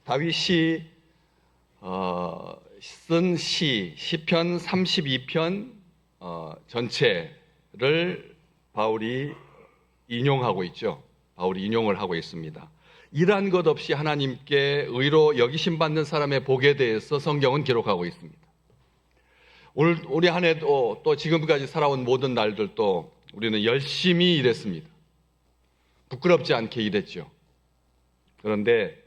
다윗이 쓴 시편 32편 전체를 바울이 인용하고 있죠. 바울이 인용을 하고 있습니다. 일한 것 없이 하나님께 의로 여기심 받는 사람의 복에 대해서 성경은 기록하고 있습니다. 오늘 우리 한 해도 또 지금까지 살아온 모든 날들도 우리는 열심히 일했습니다. 부끄럽지 않게 일했죠. 그런데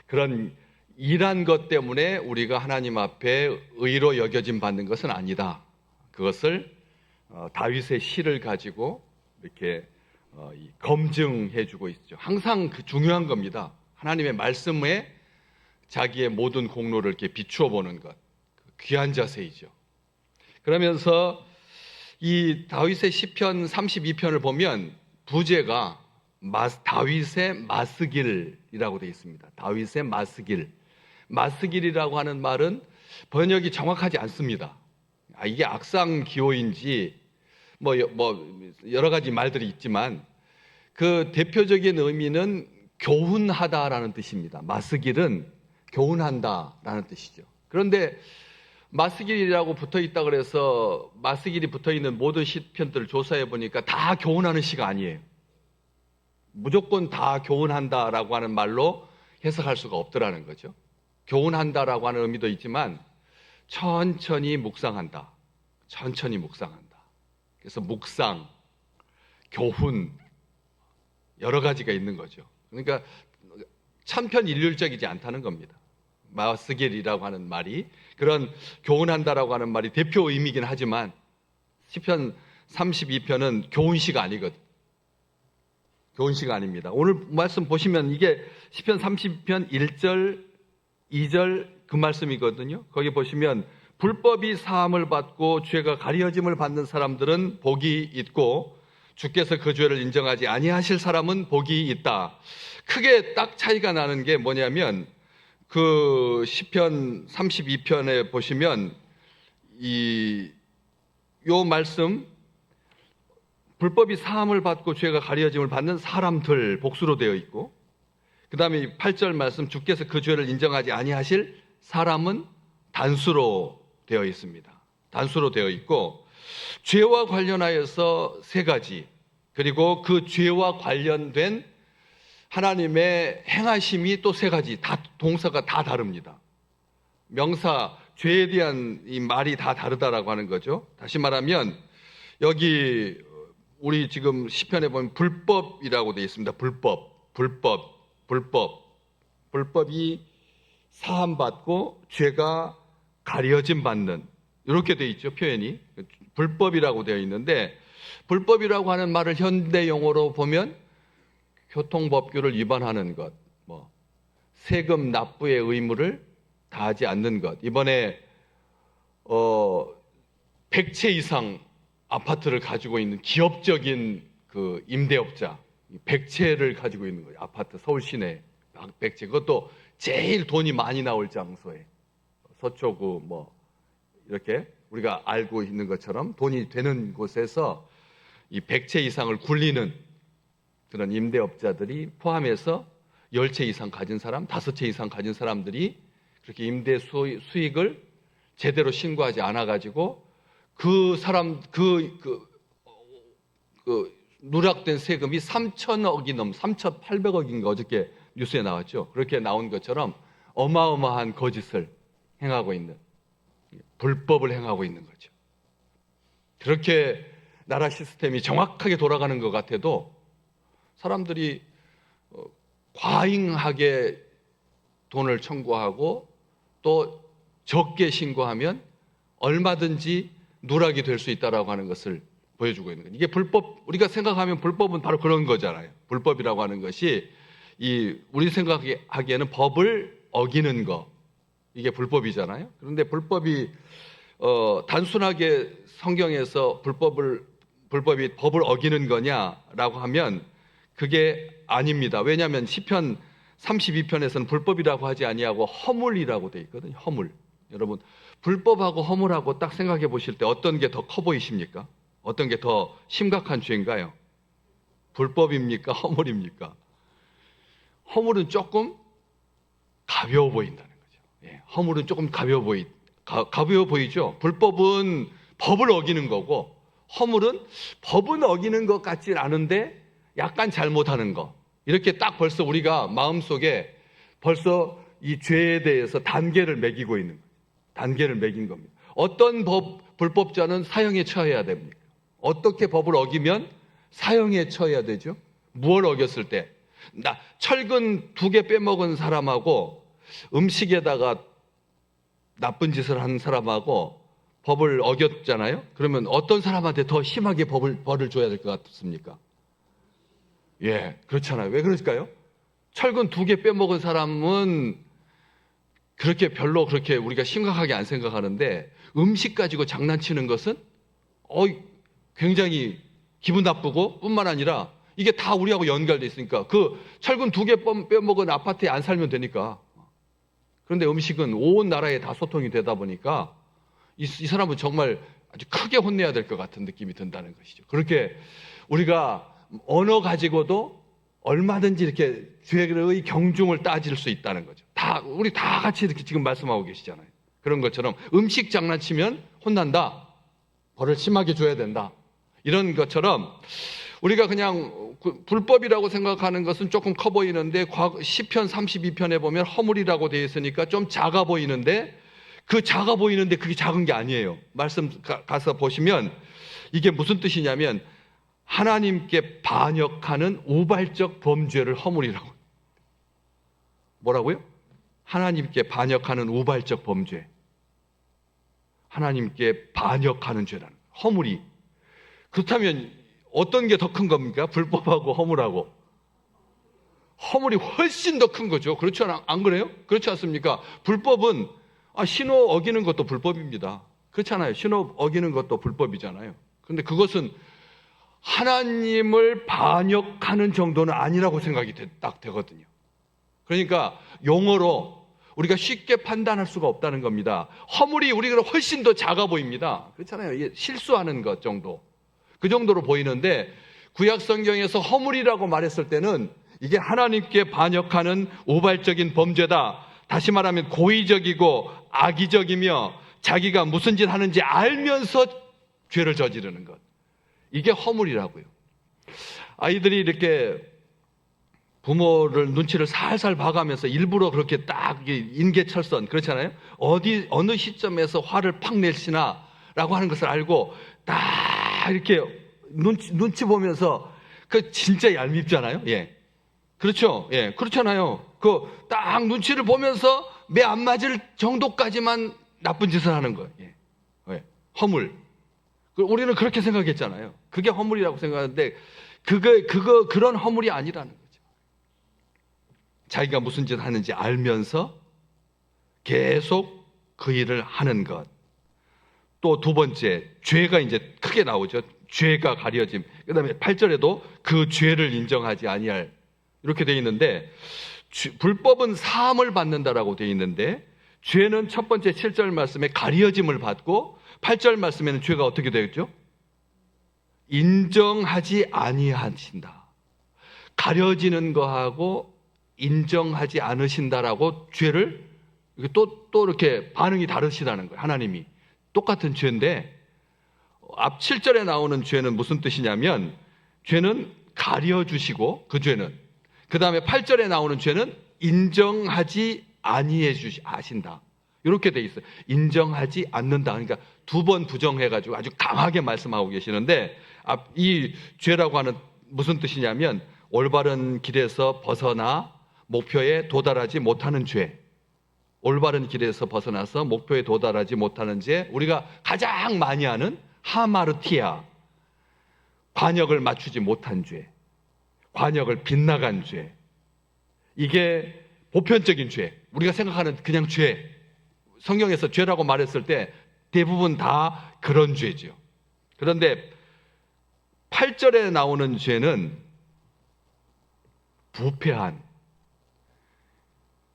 그런 일한 것 때문에 우리가 하나님 앞에 의로 여겨짐 받는 것은 아니다. 그것을 다윗의 시를 가지고 이렇게 검증해 주고 있죠. 항상 중요한 겁니다. 하나님의 말씀에 자기의 모든 공로를 이렇게 비추어 보는 것. 귀한 자세이죠. 그러면서 이 다윗의 시편 32편을 보면 부제가 다윗의 마스길이라고 되어 있습니다. 다윗의 마스길. 마스길이라고 하는 말은 번역이 정확하지 않습니다. 이게 악상 기호인지 뭐 여러 가지 말들이 있지만 그 대표적인 의미는 교훈하다라는 뜻입니다. 마스길은 교훈한다라는 뜻이죠. 그런데 마스길이라고 붙어 있다 그래서 마스길이 붙어 있는 모든 시편들을 조사해 보니까 다 교훈하는 시가 아니에요. 무조건 다 교훈한다라고 하는 말로 해석할 수가 없더라는 거죠. 교훈한다라고 하는 의미도 있지만 천천히 묵상한다. 천천히 묵상한다. 그래서 묵상, 교훈 여러 가지가 있는 거죠. 그러니까 천편일률적이지 않다는 겁니다. 마스길이라고 하는 말이 그런 교훈한다라고 하는 말이 대표 의미이긴 하지만 시편 32편은 교훈시가 아니거든. 교훈시가 아닙니다. 오늘 말씀 보시면 이게 시편 30편 1절, 2절 그 말씀이거든요. 거기 보시면 불법이 사함을 받고 죄가 가려짐을 받는 사람들은 복이 있고 주께서 그 죄를 인정하지 아니하실 사람은 복이 있다. 크게 딱 차이가 나는 게 뭐냐면 그 시편 32편에 보시면 요 말씀 불법이 사함을 받고 죄가 가려짐을 받는 사람들 복수로 되어 있고 그 다음에 8절 말씀 주께서 그 죄를 인정하지 아니하실 사람은 단수로 되어 있습니다. 단수로 되어 있고 죄와 관련하여서 세 가지 그리고 그 죄와 관련된 하나님의 행하심이 또 세 가지 다 동사가 다 다릅니다. 명사 죄에 대한 이 말이 다 다르다라고 하는 거죠. 다시 말하면 여기 우리 지금 시편에 보면 불법이라고 되어 있습니다. 불법이 사함받고 죄가 가려짐 받는 이렇게 되어 있죠. 표현이 불법이라고 되어 있는데 불법이라고 하는 말을 현대 용어로 보면 교통법규를 위반하는 것, 세금 납부의 의무를 다하지 않는 것. 이번에 100채 이상 아파트를 가지고 있는 기업적인 그 임대업자 100채를 가지고 있는 거예요. 아파트 서울 시내 100채. 그것도 제일 돈이 많이 나올 장소에 서초구 이렇게 우리가 알고 있는 것처럼 돈이 되는 곳에서 이 100채 이상을 굴리는 그런 임대업자들이 포함해서 10채 이상 가진 사람, 5채 이상 가진 사람들이 그렇게 임대 수익을 제대로 신고하지 않아가지고 그 사람, 누락된 세금이 3천억이 3,800억인가 어저께 뉴스에 나왔죠. 그렇게 나온 것처럼 어마어마한 거짓을 행하고 있는, 불법을 행하고 있는 거죠. 그렇게 나라 시스템이 정확하게 돌아가는 것 같아도 사람들이 과잉하게 돈을 청구하고 또 적게 신고하면 얼마든지 누락이 될 수 있다라고 하는 것을 보여주고 있는 거예요. 이게 불법, 우리가 생각하면 불법은 바로 그런 거잖아요. 불법이라고 하는 것이 우리 생각하기에는 법을 어기는 거, 이게 불법이잖아요. 그런데 불법이 단순하게 성경에서 불법이 법을 어기는 거냐라고 하면 그게 아닙니다. 왜냐하면 시편 32편에서는 불법이라고 하지 아니하고 허물이라고 되어 있거든요. 허물. 여러분 불법하고 허물하고 딱 생각해 보실 때 어떤 게 더 커 보이십니까? 어떤 게 더 심각한 죄인가요? 불법입니까? 허물입니까? 허물은 조금 가벼워 보인다는 거죠. 예, 허물은 조금 가벼워 보이죠. 불법은 법을 어기는 거고, 허물은 법은 어기는 것 같진 않은데 약간 잘못하는 거. 이렇게 딱 벌써 우리가 마음속에 벌써 이 죄에 대해서 단계를 매기고 있는 거예요. 단계를 매긴 겁니다. 어떤 불법자는 사형에 처해야 됩니까? 어떻게 법을 어기면 사형에 처해야 되죠? 무엇을 어겼을 때? 철근 2개 빼먹은 사람하고 음식에다가 나쁜 짓을 한 사람하고 법을 어겼잖아요? 그러면 어떤 사람한테 더 심하게 벌을 줘야 될 것 같습니까? 예, 그렇잖아요. 왜 그럴까요? 철근 2개 빼먹은 사람은 별로 그렇게 우리가 심각하게 안 생각하는데, 음식 가지고 장난치는 것은 굉장히 기분 나쁘고, 뿐만 아니라 이게 다 우리하고 연결돼 있으니까, 그 철근 2개 빼먹은 아파트에 안 살면 되니까. 그런데 음식은 온 나라에 다 소통이 되다 보니까 이 사람은 정말 아주 크게 혼내야 될 것 같은 느낌이 든다는 것이죠. 그렇게 우리가 언어 가지고도 얼마든지 이렇게 죄의 경중을 따질 수 있다는 거죠. 우리 다 같이 이렇게 지금 말씀하고 계시잖아요. 그런 것처럼 음식 장난치면 혼난다. 벌을 심하게 줘야 된다. 이런 것처럼 우리가 그냥 불법이라고 생각하는 것은 조금 커 보이는데, 시편 32편에 보면 허물이라고 되어 있으니까 좀 작아 보이는데, 작아 보이는데 그게 작은 게 아니에요. 말씀 가서 보시면 이게 무슨 뜻이냐면, 하나님께 반역하는 우발적 범죄를 허물이라고. 뭐라고요? 하나님께 반역하는 우발적 범죄. 하나님께 반역하는 죄라는 허물이. 그렇다면 어떤 게 더 큰 겁니까? 불법하고 허물하고. 허물이 훨씬 더 큰 거죠. 그렇지 안 그래요? 그렇지 않습니까? 불법은 신호 어기는 것도 불법입니다. 그렇잖아요. 신호 어기는 것도 불법이잖아요. 그런데 그것은 하나님을 반역하는 정도는 아니라고 생각이 딱 되거든요. 그러니까 용어로 우리가 쉽게 판단할 수가 없다는 겁니다. 허물이 우리가 훨씬 더 작아 보입니다. 그렇잖아요. 실수하는 것 정도. 그 정도로 보이는데, 구약 성경에서 허물이라고 말했을 때는 이게 하나님께 반역하는 우발적인 범죄다. 다시 말하면 고의적이고 악의적이며 자기가 무슨 짓 하는지 알면서 죄를 저지르는 것. 이게 허물이라고요. 아이들이 이렇게 부모를 눈치를 살살 봐가면서 일부러 그렇게 딱 인계철선, 그렇잖아요. 어느 시점에서 화를 팍 낼시나라고 하는 것을 알고 딱 이렇게 눈치 보면서, 진짜 얄밉잖아요. 예. 그렇죠. 예. 그렇잖아요. 딱 눈치를 보면서 매 안 맞을 정도까지만 나쁜 짓을 하는 거예요. 예. 예. 허물. 우리는 그렇게 생각했잖아요. 그게 허물이라고 생각하는데, 그런 허물이 아니라는 거죠. 자기가 무슨 짓 하는지 알면서 계속 그 일을 하는 것. 또 2번째, 죄가 이제 크게 나오죠. 죄가 가려짐. 그 다음에 8절에도 그 죄를 인정하지 아니할. 이렇게 되어 있는데, 불법은 사함을 받는다라고 되어 있는데, 죄는 첫 번째 7절 말씀에 가려짐을 받고, 8절 말씀에는 죄가 어떻게 되겠죠? 인정하지 아니하신다. 가려지는 거하고 인정하지 않으신다라고 죄를 또 이렇게 반응이 다르시다는 거예요. 하나님이. 똑같은 죄인데, 앞 7절에 나오는 죄는 무슨 뜻이냐면, 죄는 가려주시고, 그 죄는. 그 다음에 8절에 나오는 죄는 인정하지 아니하신다. 이렇게 돼 있어요. 인정하지 않는다. 그러니까 2번 부정해가지고 아주 강하게 말씀하고 계시는데, 이 죄라고 하는 무슨 뜻이냐면, 올바른 길에서 벗어나 목표에 도달하지 못하는 죄. 올바른 길에서 벗어나서 목표에 도달하지 못하는 죄. 우리가 가장 많이 하는 하마르티아. 관역을 맞추지 못한 죄. 관역을 빗나간 죄. 이게 보편적인 죄. 우리가 생각하는 그냥 죄. 성경에서 죄라고 말했을 때 대부분 다 그런 죄죠. 그런데 8절에 나오는 죄는 부패한,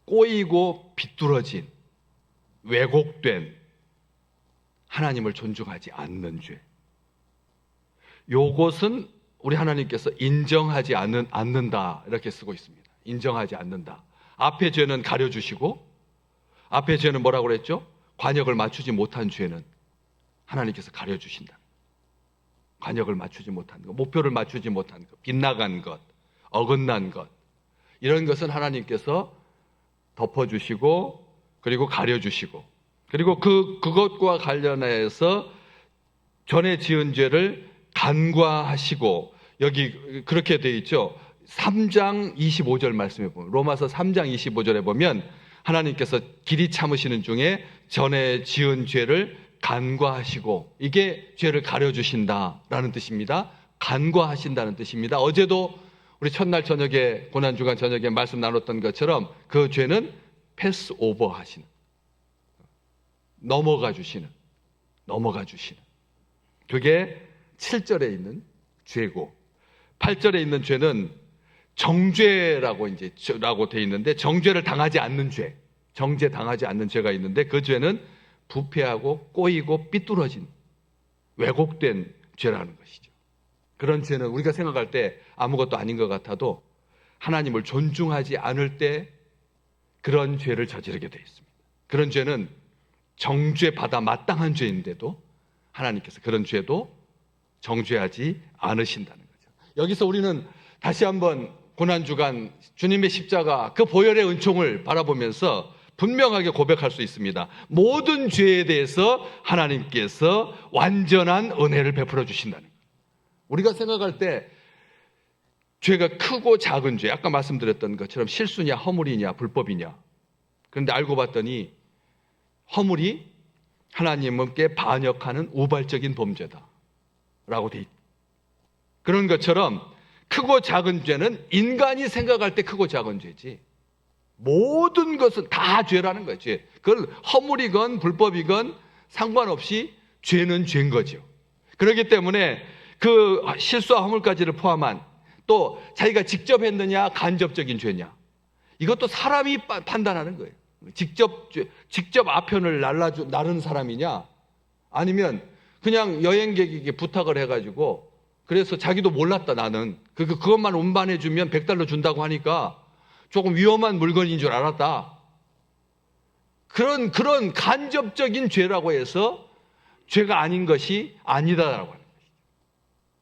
꼬이고 비뚤어진, 왜곡된, 하나님을 존중하지 않는 죄. 요것은 우리 하나님께서 인정하지 않는다 이렇게 쓰고 있습니다. 인정하지 않는다. 앞에 죄는 가려주시고, 앞에 죄는 뭐라고 그랬죠? 관역을 맞추지 못한 죄는 하나님께서 가려주신다. 관역을 맞추지 못한 것, 목표를 맞추지 못한 것, 빗나간 것, 어긋난 것, 이런 것은 하나님께서 덮어주시고, 그리고 가려주시고, 그리고 그것과 관련해서 전에 지은 죄를 간과하시고, 여기 그렇게 되어 있죠. 3장 25절 말씀해 보면, 로마서 3장 25절에 보면 하나님께서 길이 참으시는 중에 전에 지은 죄를 간과하시고, 이게 죄를 가려주신다라는 뜻입니다. 간과하신다는 뜻입니다. 어제도 우리 첫날 저녁에, 고난주간 저녁에 말씀 나눴던 것처럼 그 죄는 패스오버 하시는, 넘어가 주시는. 그게 7절에 있는 죄고, 8절에 있는 죄는 정죄라고 돼 있는데, 정죄를 당하지 않는 죄, 정죄 당하지 않는 죄가 있는데, 그 죄는 부패하고 꼬이고 삐뚤어진, 왜곡된 죄라는 것이죠. 그런 죄는 우리가 생각할 때 아무것도 아닌 것 같아도 하나님을 존중하지 않을 때 그런 죄를 저지르게 되어 있습니다. 그런 죄는 정죄받아 마땅한 죄인데도 하나님께서 그런 죄도 정죄하지 않으신다는 거죠. 여기서 우리는 다시 한번 고난주간 주님의 십자가, 그 보혈의 은총을 바라보면서 분명하게 고백할 수 있습니다. 모든 죄에 대해서 하나님께서 완전한 은혜를 베풀어 주신다는 거예요. 우리가 생각할 때 죄가 크고 작은 죄, 아까 말씀드렸던 것처럼 실수냐 허물이냐 불법이냐, 그런데 알고 봤더니 허물이 하나님께 반역하는 우발적인 범죄다라고 돼 있다. 그런 것처럼 크고 작은 죄는 인간이 생각할 때 크고 작은 죄지, 모든 것은 다 죄라는 거지. 그걸 허물이건 불법이건 상관없이 죄는 죄인 거죠. 그렇기 때문에 그 실수와 허물까지를 포함한, 또 자기가 직접 했느냐 간접적인 죄냐, 이것도 사람이 판단하는 거예요. 직접 아편을 나른 사람이냐, 아니면 그냥 여행객에게 부탁을 해가지고, 그래서 자기도 몰랐다, 나는 그것만 운반해주면 $100 준다고 하니까 조금 위험한 물건인 줄 알았다, 그런 간접적인 죄라고 해서 죄가 아닌 것이 아니다라고 하는 것이죠.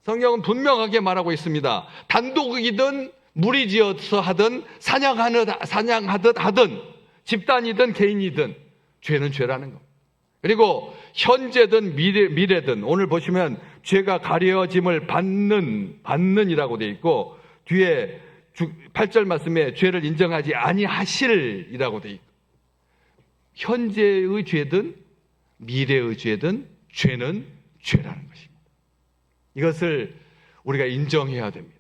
성경은 분명하게 말하고 있습니다. 단독이든 무리지어서 하든 사냥하듯 하든 집단이든 개인이든 죄는 죄라는 겁니다. 그리고 현재든 미래든, 오늘 보시면 죄가 가려짐을 받는이라고 되어 있고, 뒤에 8절 말씀에 죄를 인정하지 아니하실이라고 되어 있고, 현재의 죄든 미래의 죄든 죄는 죄라는 것입니다. 이것을 우리가 인정해야 됩니다.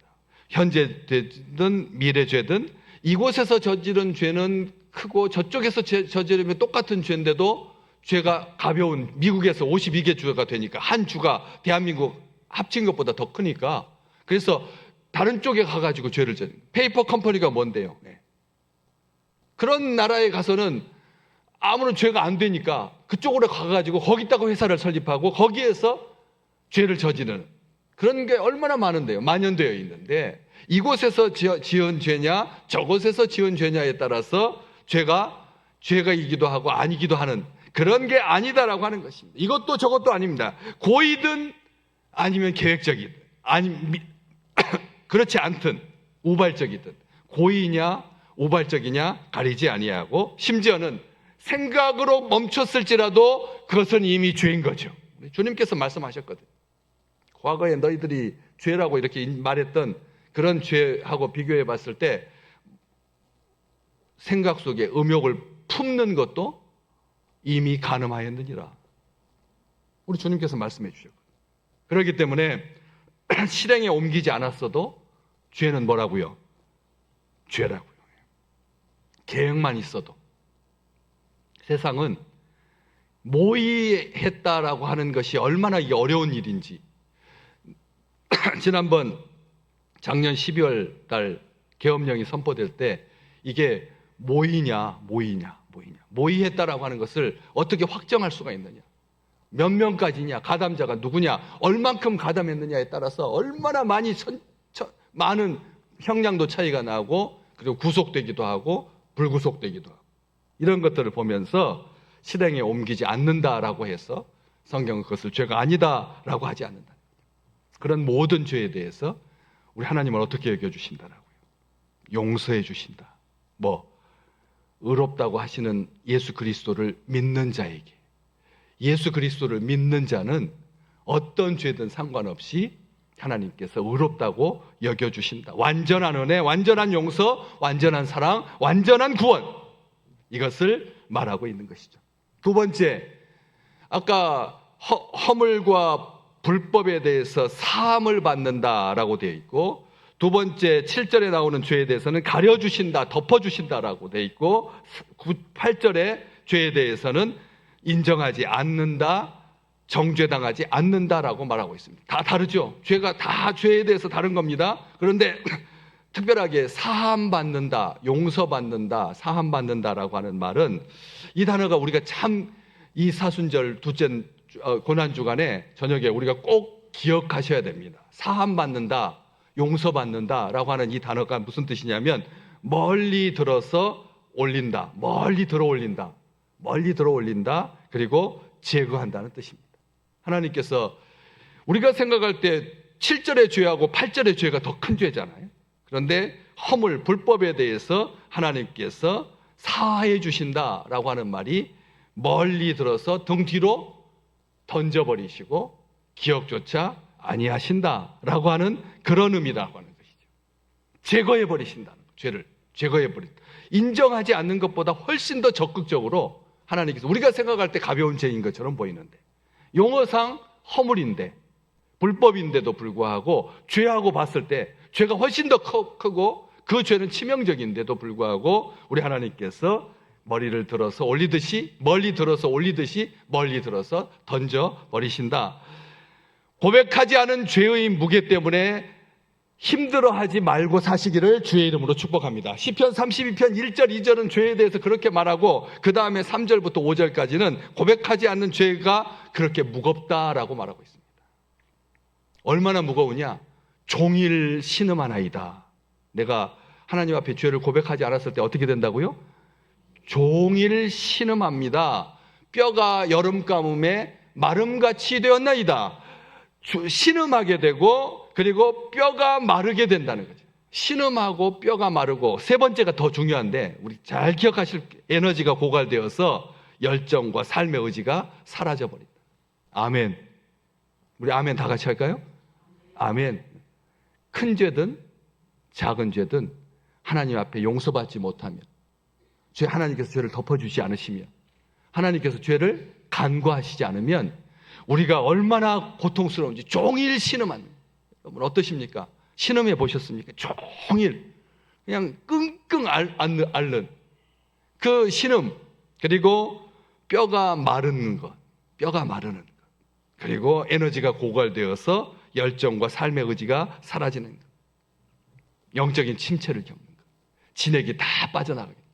현재 죄든 미래 죄든, 이곳에서 저지른 죄는 크고 저쪽에서 저지르면 똑같은 죄인데도 죄가 가벼운, 미국에서 52개 주가 되니까 한 주가 대한민국 합친 것보다 더 크니까, 그래서 다른 쪽에 가가지고 죄를 져요. 페이퍼 컴퍼니가 뭔데요? 네. 그런 나라에 가서는 아무런 죄가 안 되니까 그쪽으로 가가지고 거기다가 회사를 설립하고 거기에서 죄를 저지르는 그런 게 얼마나 많은데요. 만연되어 있는데, 이곳에서 지은 죄냐 저곳에서 지은 죄냐에 따라서 죄가이기도 하고 아니기도 하는 그런 게 아니다라고 하는 것입니다. 이것도 저것도 아닙니다. 고의든 아니면 계획적이든, 그렇지 않든 우발적이든, 고의냐 우발적이냐 가리지 아니하고, 심지어는 생각으로 멈췄을지라도 그것은 이미 죄인 거죠. 주님께서 말씀하셨거든요. 과거에 너희들이 죄라고 이렇게 말했던 그런 죄하고 비교해 봤을 때 생각 속에 음욕을 품는 것도 이미 간음하였느니라. 우리 주님께서 말씀해 주셨거든요. 그렇기 때문에 실행에 옮기지 않았어도 죄는 뭐라고요? 죄라고요. 계획만 있어도. 세상은 모의했다라고 하는 것이 얼마나 어려운 일인지, 지난번 작년 12월 달 계엄령이 선포될 때 이게 모의했다라고 하는 것을 어떻게 확정할 수가 있느냐, 몇 명까지냐, 가담자가 누구냐, 얼만큼 가담했느냐에 따라서 얼마나 많은 형량도 차이가 나고, 그리고 구속되기도 하고 불구속되기도 하고 이런 것들을 보면서 실행에 옮기지 않는다라고 해서 성경은 그것을 죄가 아니다라고 하지 않는다. 그런 모든 죄에 대해서 우리 하나님은 어떻게 여겨주신다라고요? 용서해 주신다. 의롭다고 하시는 예수 그리스도를 믿는 자에게, 예수 그리스도를 믿는 자는 어떤 죄든 상관없이 하나님께서 의롭다고 여겨주신다. 완전한 은혜, 완전한 용서, 완전한 사랑, 완전한 구원, 이것을 말하고 있는 것이죠. 두 번째, 아까 허물과 불법에 대해서 사함을 받는다라고 되어 있고, 두 번째 7절에 나오는 죄에 대해서는 가려주신다, 덮어주신다라고 되어 있고, 8절의 죄에 대해서는 인정하지 않는다, 정죄당하지 않는다라고 말하고 있습니다. 다 다르죠. 죄가 다 죄에 대해서 다른 겁니다. 그런데 특별하게 사함받는다, 용서받는다, 사함받는다라고 하는 말은, 이 단어가 우리가 참 이 사순절 둘째 고난주간에 저녁에 우리가 꼭 기억하셔야 됩니다. 사함받는다, 용서받는다라고 하는 이 단어가 무슨 뜻이냐면 멀리 들어서 올린다, 멀리 들어 올린다, 멀리 들어 올린다, 그리고 제거한다는 뜻입니다. 하나님께서 우리가 생각할 때 7절의 죄하고 8절의 죄가 더 큰 죄잖아요. 그런데 허물, 불법에 대해서 하나님께서 사해 주신다라고 하는 말이 멀리 들어서 등 뒤로 던져버리시고 기억조차 아니하신다라고 하는 그런 의미라고 하는 것이죠. 제거해버리신다는 것, 죄를 제거해버린다. 인정하지 않는 것보다 훨씬 더 적극적으로 하나님께서 우리가 생각할 때 가벼운 죄인 것처럼 보이는데 용어상 허물인데 불법인데도 불구하고 죄하고 봤을 때 죄가 훨씬 더 크고 그 죄는 치명적인데도 불구하고 우리 하나님께서 머리를 들어서 올리듯이, 멀리 들어서 올리듯이 멀리 들어서 던져버리신다. 고백하지 않은 죄의 무게 때문에 힘들어하지 말고 사시기를 주의 이름으로 축복합니다. 시편 32편 1절 2절은 죄에 대해서 그렇게 말하고 그 다음에 3절부터 5절까지는 고백하지 않는 죄가 그렇게 무겁다라고 말하고 있습니다. 얼마나 무거우냐? 종일 신음하나이다. 내가 하나님 앞에 죄를 고백하지 않았을 때 어떻게 된다고요? 종일 신음합니다. 뼈가 여름 가뭄에 마름같이 되었나이다. 신음하게 되고 그리고 뼈가 마르게 된다는 거죠. 신음하고 뼈가 마르고 세 번째가 더 중요한데 우리 잘 기억하실 에너지가 고갈되어서 열정과 삶의 의지가 사라져버린다. 아멘. 우리 아멘 다 같이 할까요? 아멘. 큰 죄든 작은 죄든 하나님 앞에 용서받지 못하면 하나님께서 죄를 덮어주지 않으시면 하나님께서 죄를 간과하시지 않으면 우리가 얼마나 고통스러운지 종일 신음합니다. 여러분 어떠십니까? 신음해 보셨습니까? 종일 그냥 끙끙 앓는 그 신음, 그리고 뼈가 마르는 것, 그리고 에너지가 고갈되어서 열정과 삶의 의지가 사라지는 것, 영적인 침체를 겪는 것, 진액이 다 빠져나가게 됩니다.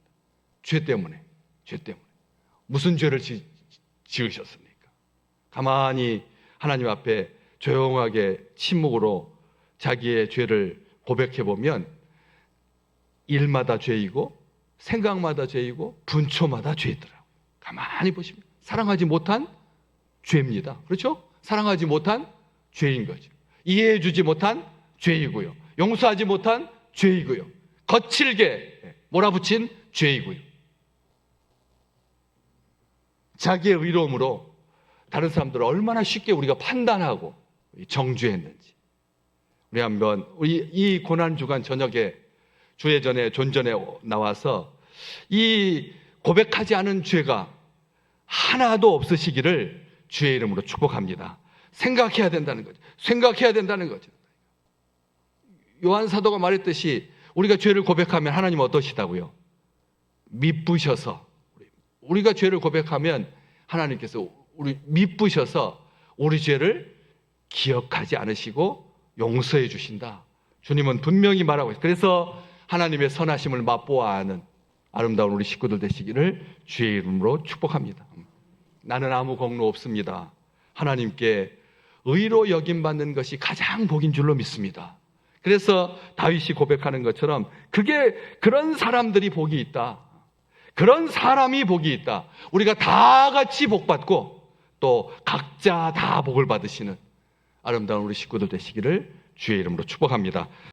죄 때문에. 무슨 죄를 지으셨습니까? 가만히 하나님 앞에 조용하게 침묵으로 자기의 죄를 고백해보면 일마다 죄이고 생각마다 죄이고 분초마다 죄이더라고요. 가만히 보시면 사랑하지 못한 죄입니다. 그렇죠? 사랑하지 못한 죄인 거죠. 이해해주지 못한 죄이고요. 용서하지 못한 죄이고요. 거칠게 몰아붙인 죄이고요. 자기의 의로움으로 다른 사람들을 얼마나 쉽게 우리가 판단하고 정죄했는지. 우리 한번 이 고난주간 저녁에 주예전에 존전에 나와서 이 고백하지 않은 죄가 하나도 없으시기를 주의 이름으로 축복합니다. 생각해야 된다는 거죠. 요한 사도가 말했듯이 우리가 죄를 고백하면 하나님은 어떠시다고요? 미쁘셔서, 우리가 죄를 고백하면 하나님께서 우리 미쁘셔서 우리 죄를 기억하지 않으시고 용서해 주신다. 주님은 분명히 말하고 있어요. 그래서 하나님의 선하심을 맛보아 아는 아름다운 우리 식구들 되시기를 주의 이름으로 축복합니다. 나는 아무 공로 없습니다. 하나님께 의로 여김받는 것이 가장 복인 줄로 믿습니다. 그래서 다윗이 고백하는 것처럼 그런 사람들이 복이 있다. 그런 사람이 복이 있다. 우리가 다 같이 복 받고 또 각자 다 복을 받으시는 아름다운 우리 식구들 되시기를 주의 이름으로 축복합니다.